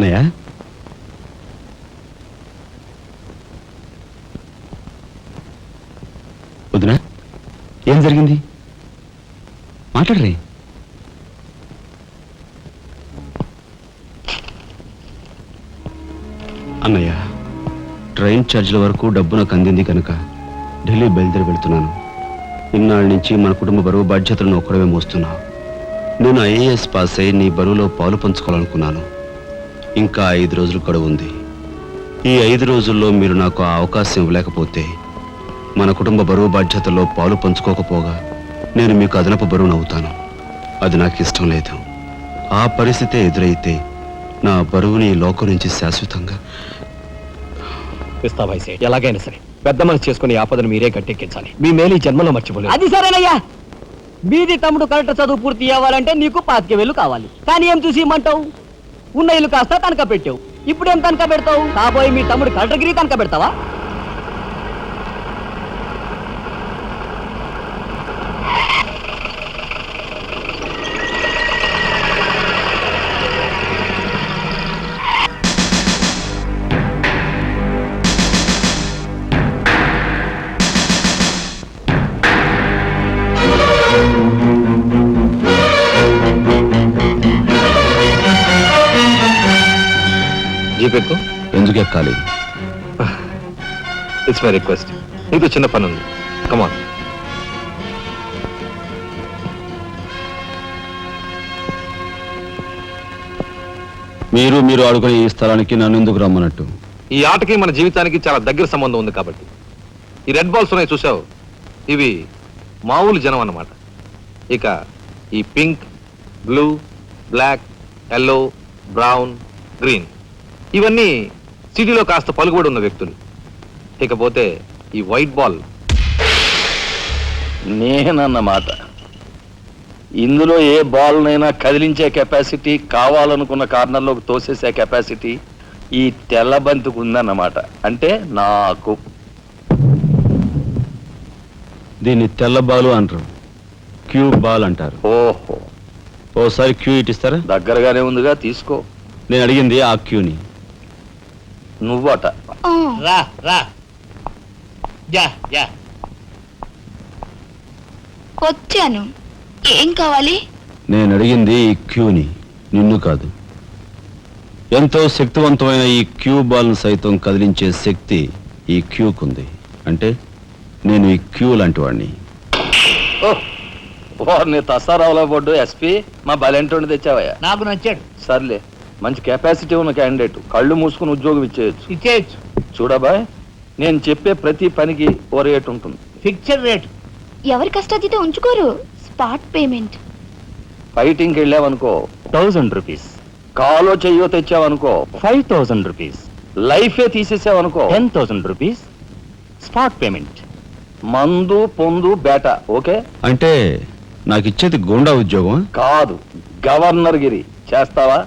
అన్నయ్య, వదినా, ఏం జరిగింది? మాట్లాడరే. అన్నయ్య, ట్రైన్ ఛార్జీల వరకు డబ్బు నాకు అందింది కనుక ఢిల్లీ బయలుదేరి వెళ్తున్నాను. ఇన్నాళ్ళ నుంచి మన కుటుంబ బరువు బాధ్యతలను ఒక్కడమే మోస్తున్నా. నేను ఐఏఎస్ పాస్ అయి నీ బరువులో పాలు పంచుకోవాలనుకున్నాను. ఇంకా 5 రోజులు గడువు ఉంది. ఈ 5 రోజుల్లో మీరు నాకు ఆ అవకాశం ఇవ్వలేకపోతే మన కుటుంబ బరువు బాధ్యతల్లో పాలు పంచుకోకపోగా నేను మీకు అదనపు బరువును అవుతాను. అది నాకు ఇష్టం లేదు. ఆ పరిస్థితే ఎదురైతే నా బరువుని ఈ లోకం నుంచి శాశ్వతంగా ఎలాగైనా సరే పెద్ద మనసు చేసుకుని ఆపదను మీరే గట్టెక్కించాలి. మీ మేలు ఈ జన్మలో మర్చిపోలేదు. అది సరేనయ్యా. మీది తమ్ముడు కరెక్ట్ చదువు పూర్తి అవ్వాలంటే నీకు 25,000 కావాలి. కానీ ఏం చూసి ఇమ్మంటావు? ఉన్న ఇల్లు కాస్త తనక పెట్టావు. ఇప్పుడేం తనక పెడతావు? కాబోయే మీ తమ్ముడు కలెక్టర్గిరి తనక పెడతావా? జీపెక్కు. ఎందుకు ఎక్కాలి? It's my request. నీకు చిన్న పని ఉంది. కమాన్. మీరు ఆడుకునే ఈ స్థలానికి నన్ను ఎందుకు రమ్మన్నట్టు? ఈ ఆటకి మన జీవితానికి చాలా దగ్గర సంబంధం ఉంది కాబట్టి. ఈ రెడ్ బాల్స్ ఉన్నాయి చూసావు, ఇవి మామూలు జనం అన్నమాట. ఇక ఈ pink, blue, black, yellow, brown, green ఇవన్నీ సిటీలో కాస్త పలుకుబడి ఉన్న వ్యక్తులు. ఇకపోతే ఈ వైట్ బాల్ నేనన్నమాట. ఇందులో ఏ బాల్నైనా కదిలించే కెపాసిటీ, కావాలనుకున్న కార్నర్లోకి తోసేసే కెపాసిటీ ఈ తెల్ల బంతికి ఉందన్నమాట. అంటే నాకు. దీన్ని తెల్ల బాలు అంటారు, క్యూ బాల్ అంటారు. ఓహో, ఓసారి క్యూ ఇటిస్తారా? దగ్గరగానే ఉందిగా, తీసుకో. నేను అడిగింది ఆ క్యూని. నువ్వట. రా రా. వచ్చాను. ఏం కావాలి? నేను అడిగింది ఈ క్యూని, నిన్ను కాదు. ఎంతో శక్తివంతమైన ఈ క్యూ బాల్ను సైతం కదిలించే శక్తి ఈ క్యూకుంది. అంటే నేను ఈ క్యూ లాంటి వాడిని. వారిని తసారావులో బొడ్డు ఎస్పీ మా బలెంటోని తెచ్చావయ్యా. నాకు నచ్చాడు. సర్లే, మంచి కెపాసిటీ ఉన్న క్యాండిడేట్. కళ్ళు మూసుకుని ఉద్యోగం ఇచ్చేయచ్చు. చూడబాయ్, నేను చెప్పే ప్రతి పనికి ఓ రేట్ ఉంటుంది. Fixture rate. ఎవరి కష్టాతీత ఉంచుకోరు. Spot payment. ఫైటింగ్కి వెళ్ళావనుకో 1000 రూపీస్. కాలో చెయ్యో తెచ్చావనుకో 5000 రూపీస్. లైఫే తీసేసావనుకో 10,000 రూపీస్ స్పాట్ పేమెంట్. మందు పొందు బేట. ఓకే? అంటే నాకు ఇచ్చేది గూండా ఉద్యోగం కాదు, గవర్నర్ గిరి. చేస్తావా?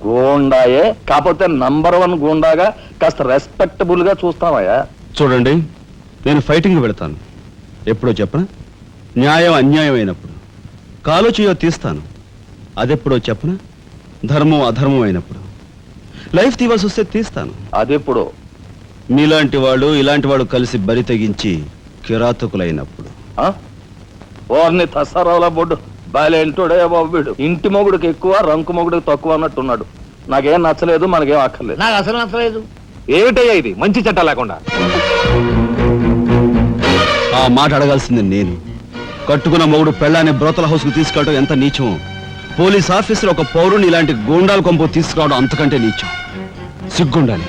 గూండాయే, కాకపోతే నంబర్ 1 గూండాగా కాస్త రెస్పెక్టబుల్ గా చూస్తావయ్యా. చూడండి, నేను ఫైటింగ్ పెడతాను. ఎప్పుడో చెప్పనా? న్యాయం అన్యాయం అయినప్పుడు. కాలో చేయో తీస్తాను. అదెప్పుడో చెప్పనా? ధర్మం అధర్మం అయినప్పుడు. లైఫ్ తీవాల్సి వస్తే తీస్తాను. అదెప్పుడు? మీలాంటి వాళ్ళు ఇలాంటి వాడు కలిసి బరి తెగించి కిరాతకులైనప్పుడు. వారిని తసారావుల బొడ్డు బాలేంటోడే బాబు. వీడు ఇంటి మొగుడికి ఎక్కువ, రంకు మొగుడికి తక్కువ అన్నట్టున్నాడు. నాకేం నచ్చలేదు, మనకేం అక్కర్లేదు. నాకు అసలు నచ్చలేదు. ఏమిటయ్యా ఇది మంచి చట్టం లేకుండా? ఆ మాట అడగాల్సింది నేను. కట్టుకున్న మొగుడు పెళ్ళాన్ని బ్రోతల హౌస్ కు తీసుకెళ్ళడం ఎంత నీచమో, పోలీస్ ఆఫీసర్ ఒక పౌరుని ఇలాంటి గూండాల కొంపు తీసుకురావడం అంతకంటే నీచం. సిగ్గుండాలి.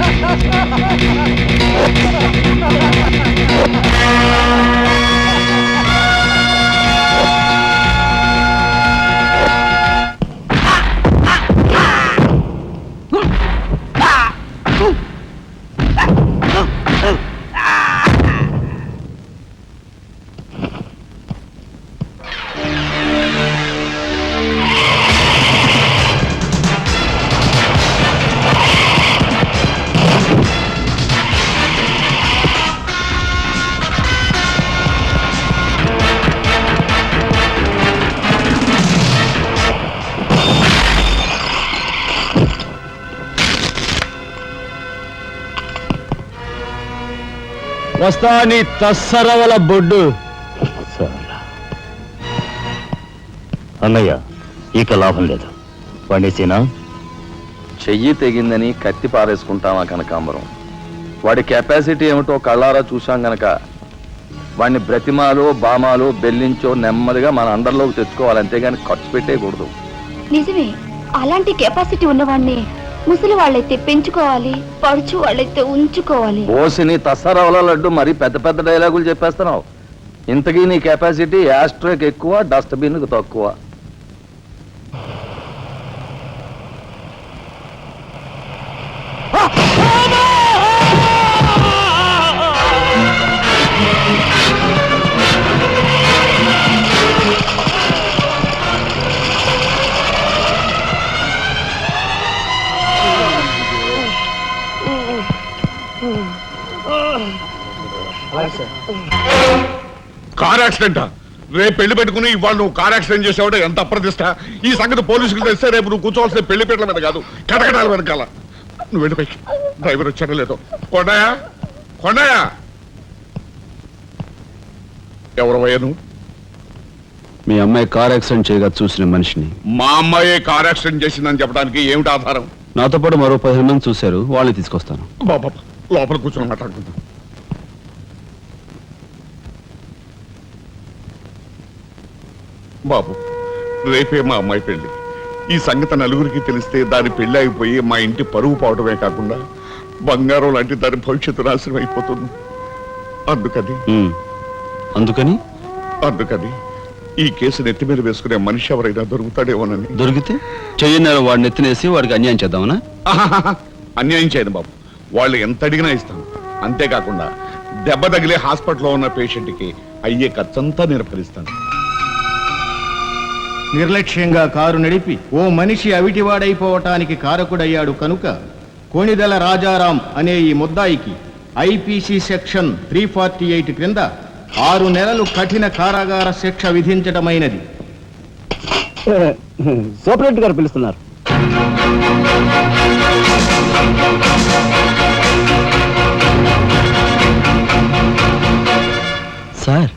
Ha ha ha ha! వస్తా నీ తస్సరవల బొడ్డు. అన్నయ్య ఇక లాభం లేదు. పండేసేనా? చెయ్యి తెగిందని కత్తి పారేసుకుంటామా కనకాంబరం? వాడి కెపాసిటీ ఏమిటో కళ్ళారా చూశాం గనక వాడిని బ్రతిమాలో బామాలో బెల్లించో నెమ్మదిగా మన అండర్లోకి తెచ్చుకోవాలి, అంతేగాని ఖర్చు పెట్టేయకూడదు. నిజమే, అలాంటి కెపాసిటీ ఉన్నవాడిని ముసలి వాళ్ళైతే పెంచుకోవాలి, పడుచు వాళ్ళైతే ఉంచుకోవాలి. ఓసిని తస్సరవల లడ్డు మరి పెద్ద పెద్ద డైలాగులు చెప్పేస్తున్నావు. ఇంతకీ నీ కెపాసిటీ యాస్ట్రోకి ఎక్కువ, డస్ట్బిన్కి తక్కువ. కార్ యాక్సిడెంట్ రేపు పెళ్లి పెట్టుకుని ఇవాళ నువ్వు కార్ యాక్సిడెంట్ చేసావు, ఎంత అప్రదిష్ట. ఈ సంగతి పోలీసులు తెస్తే రేపు నువ్వు కూర్చోవాల్సిన పెళ్లి పీటల మీద కాదు, కటకటాల వెనకాల. నువ్వు వెళ్ళిపోయి డ్రైవర్ వచ్చాడో లేదో. కొండయా కొండయా, ఎవరవయ్యా నువ్వు? మీ అమ్మాయి కార్ యాక్సిడెంట్ చేయగా చూసిన మనిషిని. మా అమ్మాయి కార్ యాక్సిడెంట్ చేసిందని చెప్పడానికి ఏమిటి ఆధారం? నాతో పాటు మరో 15 మంది చూశారు, వాళ్ళని తీసుకొస్తాను. బాబా లోపల కూర్చొని మాట్లాడుకుందాం. బాబు, రేపే మా అమ్మాయి పెళ్లి. ఈ సంగతి నలుగురికి తెలిస్తే దాని పెళ్లి అయిపోయి మా ఇంటి పరువు పోవడమే కాకుండా బంగారం లాంటి దాని భవిష్యత్తు నాశనం అయిపోతుంది. అందుకని అందుకని ఈ కేసు నెత్తి మీద వేసుకునే మనిషి ఎవరైనా దొరుకుతాడేమోనని. దొరికితే చెయ్యన్నారు వాడిని ఎత్తినేసి వాడికి అన్యాయం చేద్దామనా? అన్యాయం చేయను బాబు, వాళ్ళు ఎంత అడిగినా ఇస్తాను. అంతేకాకుండా దెబ్బ తగిలే హాస్పిటల్లో ఉన్న పేషెంట్కి అయ్యే ఖర్చంతా నేను భరిస్తాను. నిర్లక్ష్యంగా కారు నడిపి ఓ మనిషి అవిటివాడైపోవటానికి కారకుడయ్యాడు కనుక కోణిదెల రాజారాం అనే ఈ ముద్దాయికి ఐపీసీ సెక్షన్ 348 క్రింద 6 నెలలు కఠిన కారాగార శిక్ష విధించటమైనది. సూపరింటెండెంట్ గారు పిలుస్తున్నారు. సార్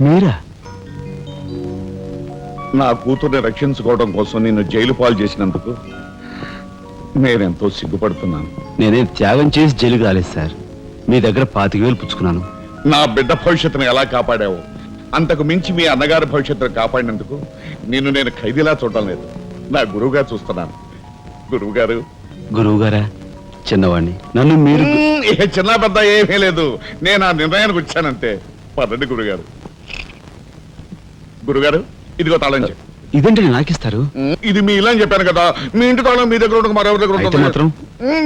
మీరా? నా కూతుర్ని రక్షించుకోవడం కోసం నిన్ను జైలు పాలు చేసినందుకు నేనెంతో సిగ్గుపడుతున్నాను. నేనేం త్యాగం చేసి జైలుకి రాలేదు సార్, మీ దగ్గర 25,000 పుచ్చుకున్నాను. నా బిడ్డ భవిష్యత్తును ఎలా కాపాడావో అంతకు మించి మీ అన్నగారి భవిష్యత్తును కాపాడినందుకు నిన్ను నేను ఖైదీలా చూడటం లేదు, నా గురువుగా చూస్తున్నాను. గురువుగారు. గురువుగారా? చిన్నవాణ్ణి, నన్ను మీరు. చిన్న పెద్ద ఏమీ లేదు, నేను ఆ నిర్ణయానికి వచ్చానంతే. పదండి గురుగారు. గురుగారు, ఇదిగో తాళం చెప్పి. ఇదేంటి నాకిస్తారు? ఇది మీ ఇల్లు అని చెప్పాను కదా, మీ ఇంటి తాళం మీ దగ్గర ఉండక మరెవరి దగ్గర అయితే మాత్రం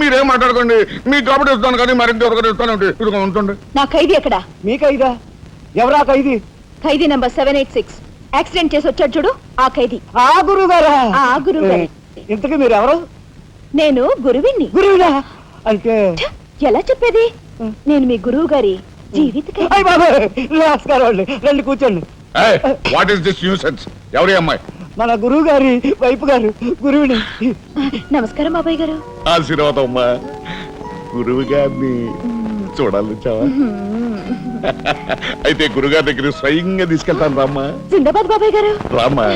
మీరేం మాట్లాడుకోండి. మీ కాబట్టి ఇస్తాను కానీ మరింటి ఎవరికైనా ఇస్తాను. ఇదిగో ఉంటుండే. నా ఖైదీ ఎక్కడ? మీ ఖైదా? ఎవరా ఖైదీ? ఖైదీ నంబర్ 786 యాక్సిడెంట్ చేసి వచ్చాడు చూడు, ఆ ఖైదీ. ఆ గురువు గారా? ఆ గురువు గారే. ఇంతకీ మీరు ఎవరు? నేను గురువిని. గురువునా అంటే? ఎలా చెప్పేది? నేను మీ గురువు గారి జీవిత ఖైదీ. అయ్య బాబాయ్, నమస్కారం అండి, రండి కూర్చోండి. What is this nuisance? ఎవరి అమ్మాయి? మన గురువు గారి వైపు గారు, గురువుని. నమస్కారం బాబాయ్ గారు. ఆశీర్వాదం అమ్మా. గురువు గారిని చూడాలి చావా? అయితే గురుగారి దగ్గర స్వయంగా తీసుకెళ్తాను రామ్మా. జిందాబాద్ బాబాయ్ గారు. రామ్మా.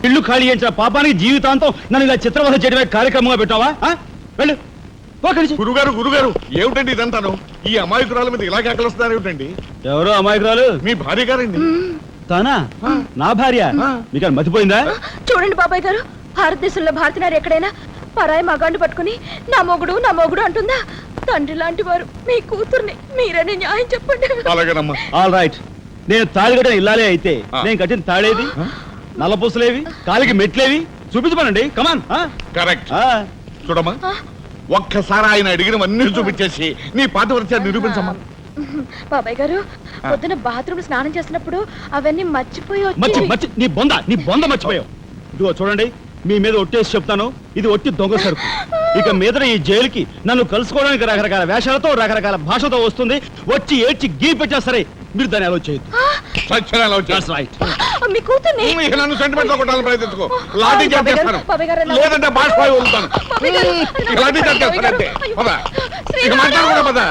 ఇల్లు ఖాళీ చేయించిన పాపానికి జీవితాంతం నన్ను ఇలా చిత్రవధ చేయడమే కార్యక్రమంగా పెట్టావా? వెళ్ళు. గురుగారు గురుగారు, ఏమిటండి ఇదంతాను? ఈ అమాయకురాల మీద ఇలా కేకలుస్తున్నారు ఏమిటండి? ఎవరో అమాయకురాలు? మీ భార్య గారండి. తానా? నా భార్య? మీకు మతిపోయిందా? చూడండి బాబాయ్ గారు, భారతదేశంలో భారతీయులు ఎక్కడైనా పరాయి మగాండు పట్టుకుని నా మొగుడు అంటుందా? తండ్రి లాంటి వారు మీ కూతుర్ని మీరని న్యాయం చెప్పండి. అలాగేనమ్మా. All right. నేను తాళి కట్టిన ఇల్లాలే అయితే నేను కట్టిన తాళేది, నల్లపూసలేవి, కాలికి మెట్లేవి చూపించమనండి. కమాన్. కరెక్ట్. చూడమ్మా, ఒక్కసారి ఆయన అడిగినవన్నీ చూపించేసి నీ పాతివ్రత్యాన్ని నిరూపించమ్మా. బాబాయ్ గారు, పొద్దున బాత్రూమ్ స్నానం చేసినప్పుడు అవన్నీ మర్చిపోయి నీ బొంద మర్చిపోయావు. ఇదిగో చూడండి, మీ మీద ఒట్టేసి చెప్తాను, ఇది ఒట్టి దొంగ సరుకు. ఇక మీద ఈ జైలుకి నన్ను కలుసుకోవడానికి రకరకాల వేషాలతో రకరకాల భాషతో వస్తుంది. వచ్చి ఏడ్చి గీ పెట్టా సరే, మీరు దాన్ని అలో చేయొద్దు. సత్యనారాయణ రైట్. మీ కూతుర్ని ఇక నన్ను సెంటిమెంట్ లో కొట్టాలని ప్రయత్నించుకో లాఠీ చార్జ్ బాబాయ్ గారు, చేస్తాను బాబాయ్ గారు, లేదంటే బాష్పాయి వదులుతాను బాబాయ్ గారు, ఇక లాఠీ చార్జ్ బాబాయ్ గారు, చేస్తానంటే అయ్యో. పద ఇక శ్రీరామ. మాట్లాడకుండా పద